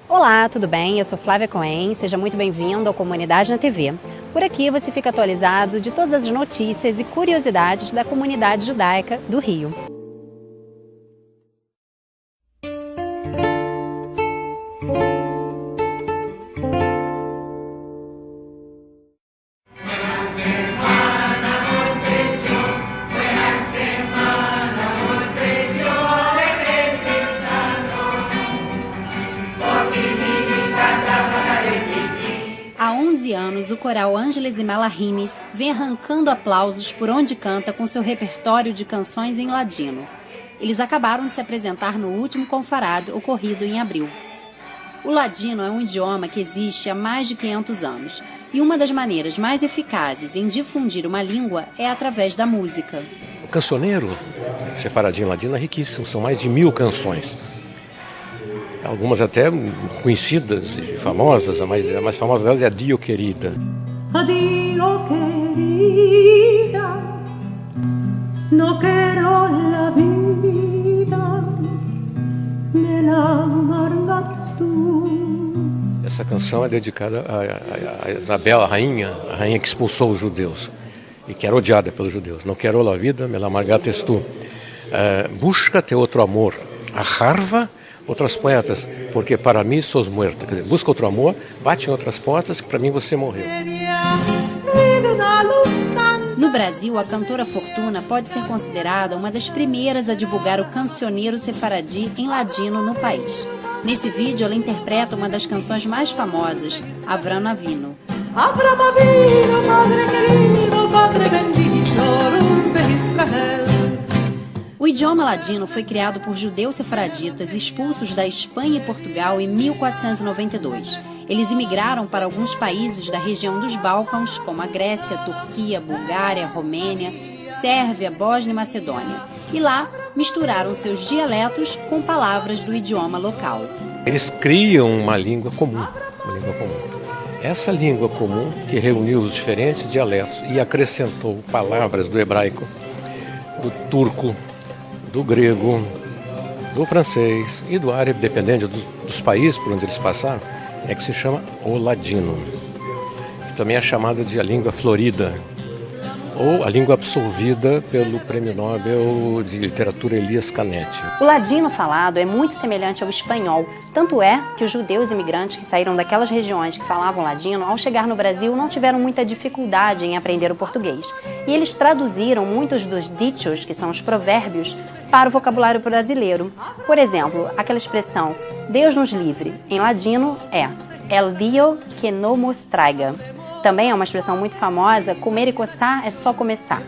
Olá, tudo bem? Eu sou Flávia Cohen, seja muito bem-vindo ao Comunidade na TV. Por aqui você fica atualizado de todas as notícias e curiosidades da comunidade judaica do Rio. Há 11 anos, o coral Ângeles e Malahines vem arrancando aplausos por onde canta com seu repertório de canções em ladino. Eles acabaram de se apresentar no último Confarad, ocorrido em abril. O ladino é um idioma que existe há mais de 500 anos, e uma das maneiras mais eficazes em difundir uma língua é através da música. O cancioneiro sefaradinho ladino é riquíssimo, são mais de 1000 canções. Algumas até conhecidas e famosas, a mais famosa delas é a Dio Querida. Dio querida, no quero la vida, me la amargas tu. Essa canção é dedicada a Isabel, a rainha que expulsou os judeus e que era odiada pelos judeus. Não quero la vida, me la amargas tu. Busca-te outro amor. A harva outras poetas, porque para mim sos muerta. Quer dizer, busca outro amor, bate em outras portas, que para mim você morreu. No Brasil, a cantora Fortuna pode ser considerada uma das primeiras a divulgar o cancioneiro sefaradi em ladino no país. Nesse vídeo, ela interpreta uma das canções mais famosas, Avram Avinu. Avram Avinu, Padre querido, Padre bendito, luz de Israel. O idioma ladino foi criado por judeus sefaraditas expulsos da Espanha e Portugal em 1492. Eles imigraram para alguns países da região dos Balcãs, como a Grécia, Turquia, Bulgária, Romênia, Sérvia, Bósnia e Macedônia. E lá misturaram seus dialetos com palavras do idioma local. Eles criam uma língua comum. Essa língua comum que reuniu os diferentes dialetos e acrescentou palavras do hebraico, do turco, do grego, do francês e do árabe, dependendo dos países por onde eles passaram, é que se chama o ladino, que também é chamada de a língua florida, ou a língua absolvida pelo Prêmio Nobel de Literatura Elias Canetti. O ladino falado é muito semelhante ao espanhol, tanto é que os judeus imigrantes que saíram daquelas regiões que falavam ladino, ao chegar no Brasil, não tiveram muita dificuldade em aprender o português. E eles traduziram muitos dos dichos, que são os provérbios, para o vocabulário brasileiro. Por exemplo, aquela expressão, Deus nos livre, em ladino é El Dio que no nos traiga. Também é uma expressão muito famosa, comer e coçar é só começar.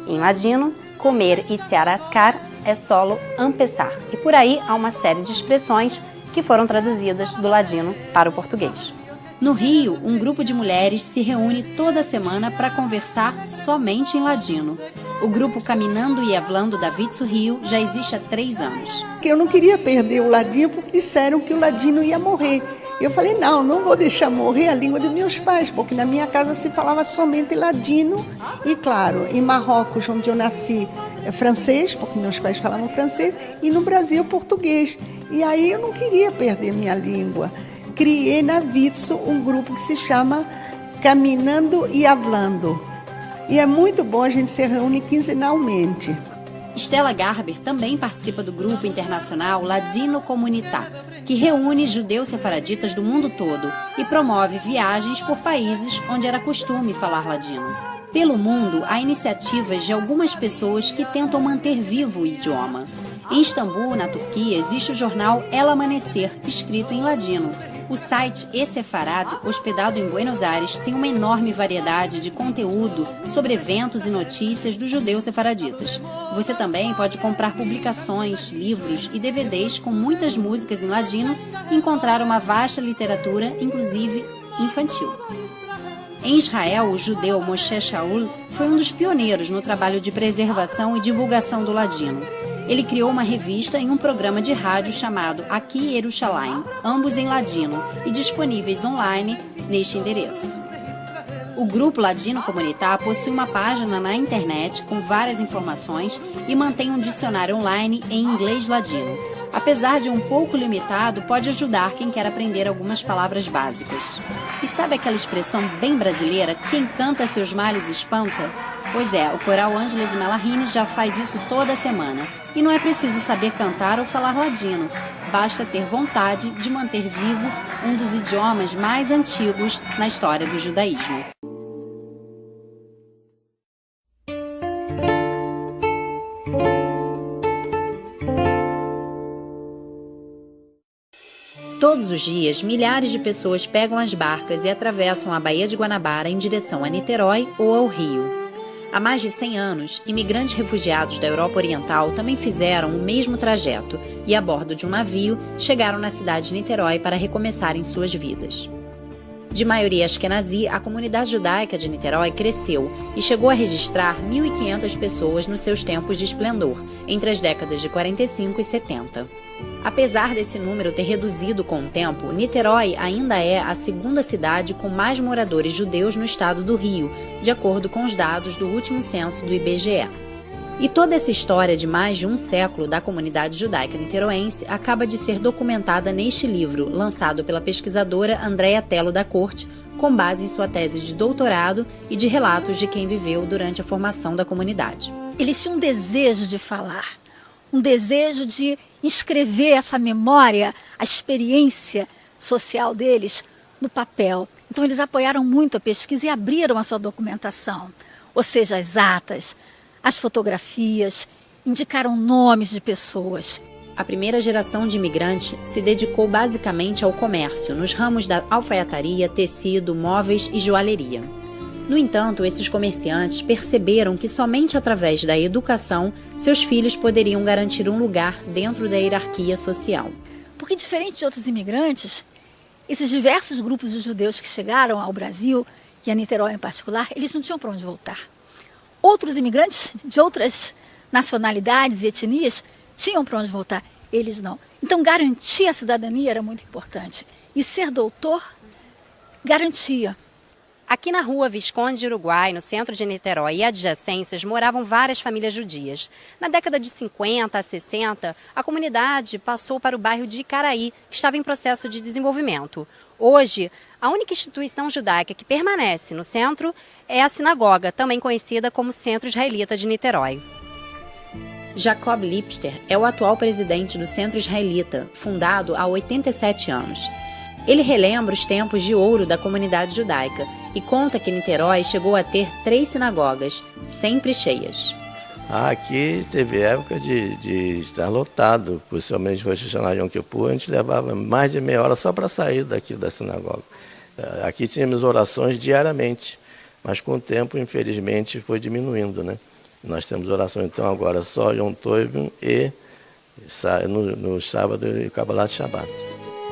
Em ladino, comer e se arrascar é solo empezar. E por aí há uma série de expressões que foram traduzidas do ladino para o português. No Rio, um grupo de mulheres se reúne toda semana para conversar somente em ladino. O grupo Caminando e Hablando da Vitsu Rio já existe há 3 anos. Eu não queria perder o ladino porque disseram que o ladino ia morrer. Eu falei, não vou deixar morrer a língua dos meus pais, porque na minha casa se falava somente ladino. E claro, em Marrocos, onde eu nasci, é francês, porque meus pais falavam francês, e no Brasil, português. E aí eu não queria perder minha língua. Criei na Vitsu um grupo que se chama Caminando e Hablando. E é muito bom, a gente se reúne quinzenalmente. Stella Garber também participa do grupo internacional Ladino Comunitar, que reúne judeus sefaraditas do mundo todo e promove viagens por países onde era costume falar ladino. Pelo mundo, há iniciativas de algumas pessoas que tentam manter vivo o idioma. Em Istambul, na Turquia, existe o jornal El Amanecer, escrito em ladino. O site E-Sefarad, hospedado em Buenos Aires, tem uma enorme variedade de conteúdo sobre eventos e notícias dos judeus sefaraditas. Você também pode comprar publicações, livros e DVDs com muitas músicas em ladino e encontrar uma vasta literatura, inclusive infantil. Em Israel, o judeu Moshe Shaul foi um dos pioneiros no trabalho de preservação e divulgação do ladino. Ele criou uma revista e um programa de rádio chamado Aqui Yerushalayim, ambos em ladino e disponíveis online neste endereço. O Grupo Ladino Comunitar possui uma página na internet com várias informações e mantém um dicionário online em inglês ladino. Apesar de um pouco limitado, pode ajudar quem quer aprender algumas palavras básicas. E sabe aquela expressão bem brasileira, quem canta seus males espanta? Pois é, o coral Ângeles e Mallarine já faz isso toda semana. E não é preciso saber cantar ou falar ladino, basta ter vontade de manter vivo um dos idiomas mais antigos na história do judaísmo. Todos os dias, milhares de pessoas pegam as barcas e atravessam a Baía de Guanabara em direção a Niterói ou ao Rio. Há mais de 100 anos, imigrantes refugiados da Europa Oriental também fizeram o mesmo trajeto e, a bordo de um navio, chegaram na cidade de Niterói para recomeçarem suas vidas. De maioria Ashkenazi, a comunidade judaica de Niterói cresceu e chegou a registrar 1.500 pessoas nos seus tempos de esplendor, entre as décadas de 45 e 70. Apesar desse número ter reduzido com o tempo, Niterói ainda é a segunda cidade com mais moradores judeus no estado do Rio, de acordo com os dados do último censo do IBGE. E toda essa história de mais de um século da comunidade judaica niteroense acaba de ser documentada neste livro, lançado pela pesquisadora Andréa Tello da Corte, com base em sua tese de doutorado e de relatos de quem viveu durante a formação da comunidade. Eles tinham um desejo de falar, um desejo de inscrever essa memória, a experiência social deles no papel. Então eles apoiaram muito a pesquisa e abriram a sua documentação, ou seja, as atas, as fotografias, indicaram nomes de pessoas. A primeira geração de imigrantes se dedicou basicamente ao comércio, nos ramos da alfaiataria, tecido, móveis e joalheria. No entanto, esses comerciantes perceberam que somente através da educação seus filhos poderiam garantir um lugar dentro da hierarquia social. Porque, diferente de outros imigrantes, esses diversos grupos de judeus que chegaram ao Brasil, e a Niterói em particular, eles não tinham para onde voltar. Outros imigrantes de outras nacionalidades e etnias tinham para onde voltar, eles não. Então, garantir a cidadania era muito importante. E ser doutor garantia. Aqui na rua Visconde de Uruguai, no centro de Niterói e adjacências, moravam várias famílias judias. Na década de 50 a 60, a comunidade passou para o bairro de Icaraí, que estava em processo de desenvolvimento. Hoje, a única instituição judaica que permanece no centro é a sinagoga, também conhecida como Centro Israelita de Niterói. Jacob Lipster é o atual presidente do Centro Israelita, fundado há 87 anos. Ele relembra os tempos de ouro da comunidade judaica e conta que Niterói chegou a ter 3 sinagogas, sempre cheias. Aqui teve época de estar lotado, principalmente com o Rosh Hashanah Yom Kippur, a gente levava mais de meia hora só para sair daqui da sinagoga. Aqui tínhamos orações diariamente, mas com o tempo, infelizmente, foi diminuindo, né? Nós temos oração então agora só Yom Tov e no sábado e Kabbalat Shabbat.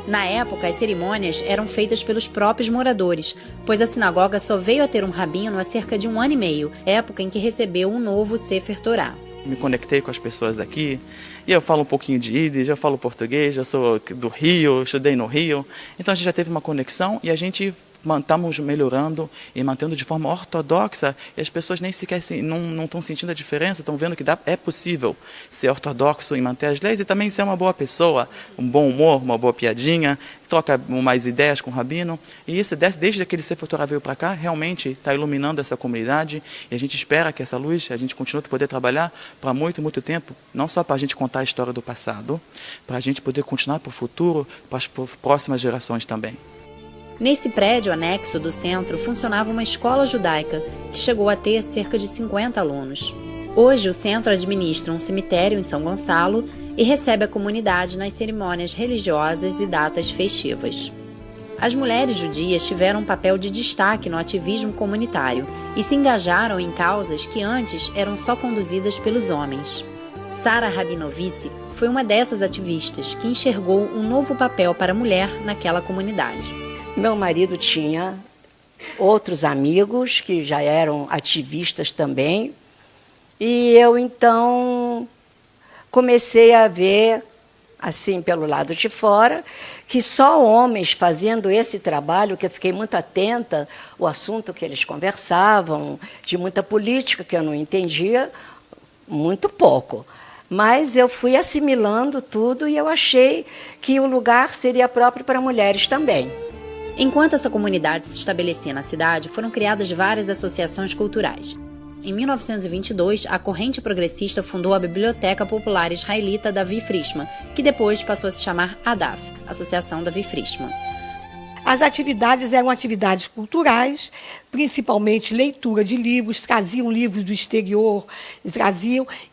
Na época, as cerimônias eram feitas pelos próprios moradores, pois a sinagoga só veio a ter um rabino há cerca de 1 ano e meio, época em que recebeu um novo Sefer Torá. Me conectei com as pessoas daqui, e eu falo um pouquinho de Yiddish, eu falo português, eu sou do Rio, estudei no Rio, então a gente já teve uma conexão e a gente estamos melhorando e mantendo de forma ortodoxa, e as pessoas nem sequer não estão sentindo a diferença, estão vendo que é possível ser ortodoxo e manter as leis e também ser uma boa pessoa, um bom humor, uma boa piadinha, troca mais ideias com o rabino, e isso desde aquele Sefer Torá veio para cá, realmente está iluminando essa comunidade, e a gente espera que essa luz, a gente continue a poder trabalhar para muito, muito tempo, não só para a gente contar a história do passado, para a gente poder continuar para o futuro, para as próximas gerações também. Nesse prédio anexo do centro funcionava uma escola judaica, que chegou a ter cerca de 50 alunos. Hoje, o centro administra um cemitério em São Gonçalo e recebe a comunidade nas cerimônias religiosas e datas festivas. As mulheres judias tiveram um papel de destaque no ativismo comunitário e se engajaram em causas que antes eram só conduzidas pelos homens. Sara Rabinovici foi uma dessas ativistas que enxergou um novo papel para a mulher naquela comunidade. Meu marido tinha outros amigos que já eram ativistas também, e eu então comecei a ver, assim pelo lado de fora, que só homens fazendo esse trabalho, que eu fiquei muito atenta ao assunto que eles conversavam, de muita política que eu não entendia, muito pouco. Mas eu fui assimilando tudo e eu achei que o lugar seria próprio para mulheres também. Enquanto essa comunidade se estabelecia na cidade, foram criadas várias associações culturais. Em 1922, a corrente progressista fundou a Biblioteca Popular Israelita Davi Frischman, que depois passou a se chamar ADAF, Associação Davi Frischman. As atividades eram atividades culturais, principalmente leitura de livros, traziam livros do exterior,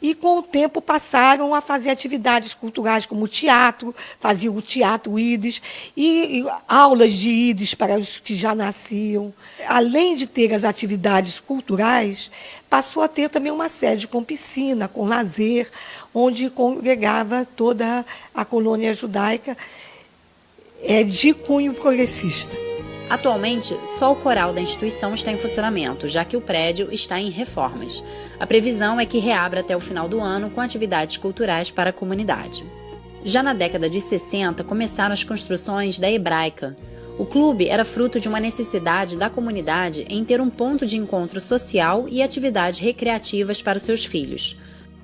e com o tempo passaram a fazer atividades culturais como teatro, faziam o teatro ídis e aulas de ídis para os que já nasciam. Além de ter as atividades culturais, passou a ter também uma sede com piscina, com lazer, onde congregava toda a colônia judaica, de cunho progressista. Atualmente, só o coral da instituição está em funcionamento, já que o prédio está em reformas. A previsão é que reabra até o final do ano com atividades culturais para a comunidade. Já na década de 60, começaram as construções da Hebraica. O clube era fruto de uma necessidade da comunidade em ter um ponto de encontro social e atividades recreativas para os seus filhos.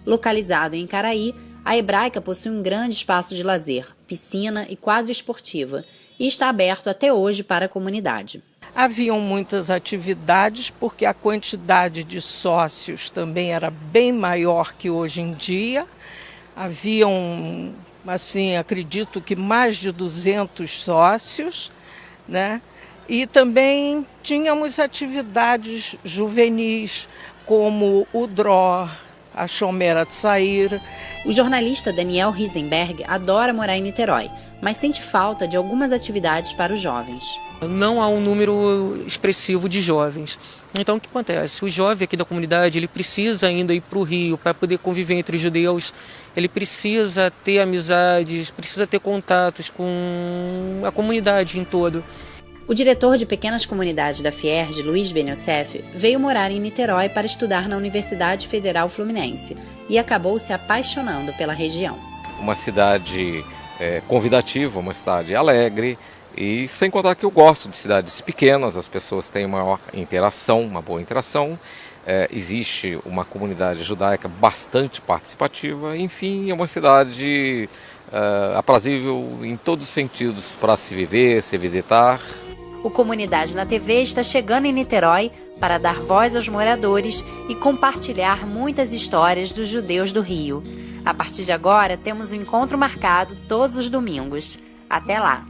Localizado em Caraí, a Hebraica possui um grande espaço de lazer, piscina e quadra esportiva, e está aberto até hoje para a comunidade. Haviam muitas atividades, porque a quantidade de sócios também era bem maior que hoje em dia. Haviam, assim, acredito que mais de 200 sócios, né? E também tínhamos atividades juvenis, como o DRO, a Shomera Tsair. O jornalista Daniel Risenberg adora morar em Niterói, mas sente falta de algumas atividades para os jovens. Não há um número expressivo de jovens. Então o que acontece? O jovem aqui da comunidade, ele precisa ainda ir para o Rio para poder conviver entre os judeus, ele precisa ter amizades, precisa ter contatos com a comunidade em todo. O diretor de pequenas comunidades da Fierj, Luiz Ben Yosef, veio morar em Niterói para estudar na Universidade Federal Fluminense e acabou se apaixonando pela região. Uma cidade convidativa, uma cidade alegre, e sem contar que eu gosto de cidades pequenas, as pessoas têm maior interação, uma boa interação, existe uma comunidade judaica bastante participativa, enfim, é uma cidade aprazível em todos os sentidos para se viver, se visitar. O Comunidade na TV está chegando em Niterói para dar voz aos moradores e compartilhar muitas histórias dos judeus do Rio. A partir de agora, temos um encontro marcado todos os domingos. Até lá!